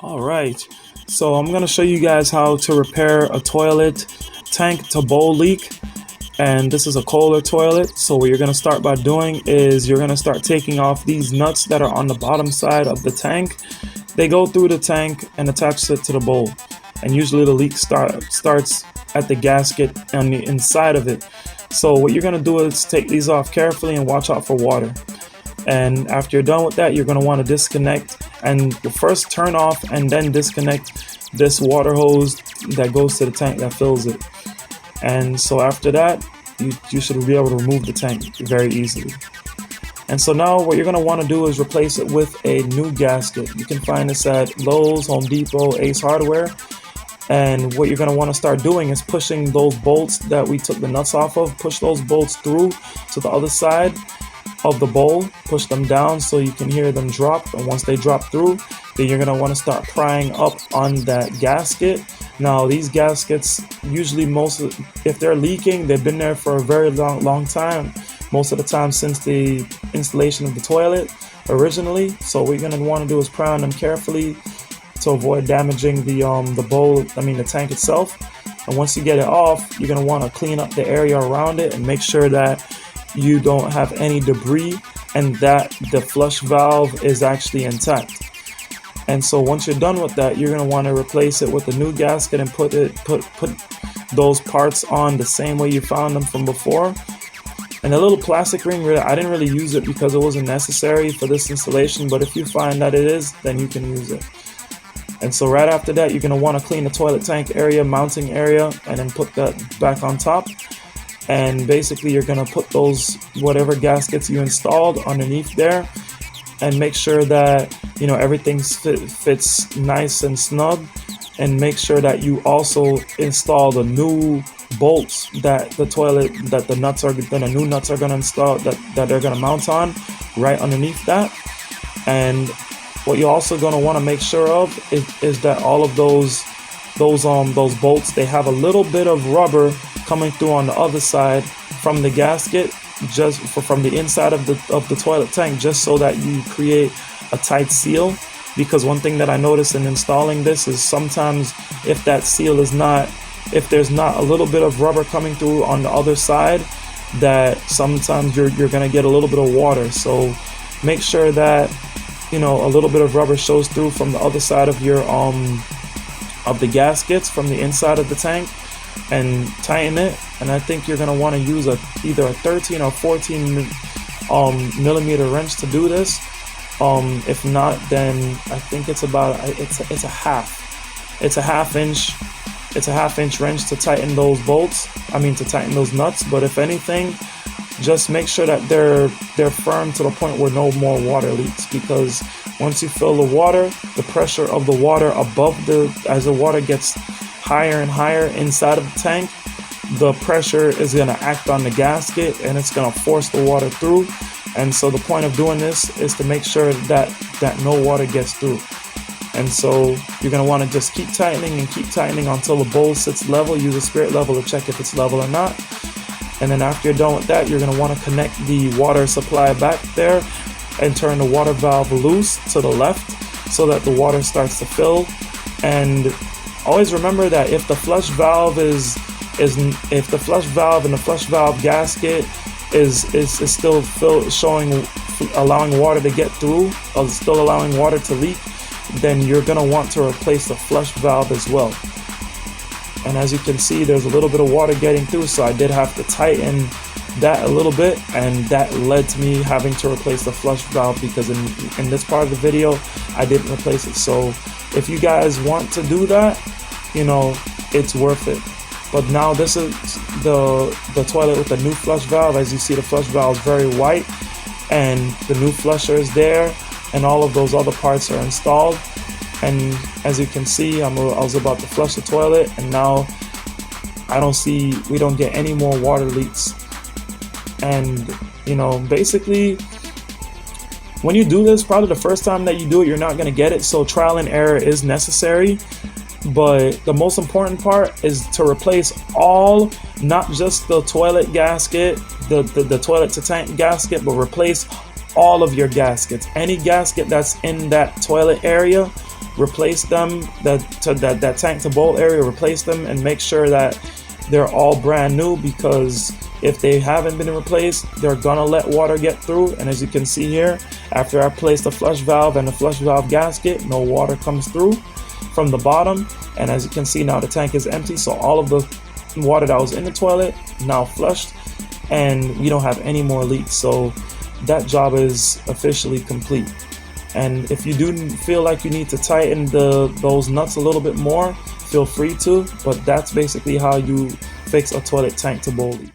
Alright, so I'm going to show you guys how to repair a toilet tank to bowl leak. And this is a Kohler toilet. So what you're going to start by doing is you're going to start taking off these nuts that are on the bottom side of the tank. They go through the tank and attach it to the bowl. And usually the leak starts at the gasket on the inside of it. So what you're going to do is take these off carefully and watch out for water. And after you're done with that, you're going to want to disconnect and first turn off and then disconnect this water hose that goes to the tank that fills it. And so after that, you should be able to remove the tank very easily. And so now what you're going to want to do is replace it with a new gasket. You can find this at Lowe's, Home Depot, Ace Hardware. And what you're going to want to start doing is pushing those bolts that we took the nuts off of, push those bolts through to the other side of the bowl, push them down so you can hear them drop. And once they drop through, then you're going to want to start prying up on that gasket. Now these gaskets, usually if they're leaking, they've been there for a very long time, most of the time since the installation of the toilet originally. So what you're going to want to do is pry on them carefully to avoid damaging the the tank itself. And once you get it off, you're going to want to clean up the area around it and make sure that you don't have any debris and that the flush valve is actually intact. And so once you're done with that, you're going to want to replace it with a new gasket and put those parts on the same way you found them from before. And a little plastic ring, I didn't really use it because it wasn't necessary for this installation, but if you find that it is, then you can use it. And so right after that, you're going to want to clean the toilet tank area, mounting area, and then put that back on top. And basically you're going to put those whatever gaskets you installed underneath there and make sure that everything fits nice and snug, and make sure that you also install the new bolts that the new nuts are going to install, that they're going to mount on right underneath that. And what you're also going to want to make sure of is that all of those bolts, they have a little bit of rubber coming through on the other side from the gasket, from the inside of the toilet tank, just so that you create a tight seal. Because one thing that I noticed in installing this is sometimes if that seal is if there's not a little bit of rubber coming through on the other side, that sometimes you're going to get a little bit of water. So make sure that a little bit of rubber shows through from the other side of your of the gaskets from the inside of the tank, and tighten it. And I think you're going to want to use either a 13 or 14 millimeter wrench to do this. If not, then I think it's about it's a half inch wrench to tighten those bolts, to tighten those nuts. But if anything, just make sure that they're firm to the point where no more water leaks, because once you fill the water, the pressure of the water as the water gets higher and higher inside of the tank, the pressure is going to act on the gasket and it's going to force the water through. And so the point of doing this is to make sure that no water gets through. And so you're going to want to just keep tightening until the bowl sits level. Use a spirit level to check if it's level or not. And then after you're done with that, you're going to want to connect the water supply back there and turn the water valve loose to the left so that the water starts to fill. And always remember that if the flush valve and the flush valve gasket is still allowing water to get through, or still allowing water to leak, then you're going to want to replace the flush valve as well. And as you can see, there's a little bit of water getting through, so I did have to tighten that a little bit, and that led to me having to replace the flush valve, because in this part of the video I didn't replace it. So if you guys want to do that, it's worth it. But now this is the toilet with the new flush valve. As you see, the flush valve is very white and the new flusher is there, and all of those other parts are installed. And as you can see, I was about to flush the toilet, and now we don't get any more water leaks. And basically, when you do this, probably the first time that you do it, you're not going to get it. So trial and error is necessary. But the most important part is to replace not just the toilet gasket, the toilet to tank gasket, but replace all of your gaskets. Any gasket that's in that toilet area, replace them, that tank to bowl area, replace them and make sure that they're all brand new, because if they haven't been replaced, they're gonna let water get through. And as you can see here, after I place the flush valve and the flush valve gasket, no water comes through from the bottom. And as you can see now, the tank is empty, so all of the water that was in the toilet now flushed, and we don't have any more leaks. So that job is officially complete. And if you do feel like you need to tighten those nuts a little bit more, feel free to, but that's basically how you fix a toilet tank to bowl leak.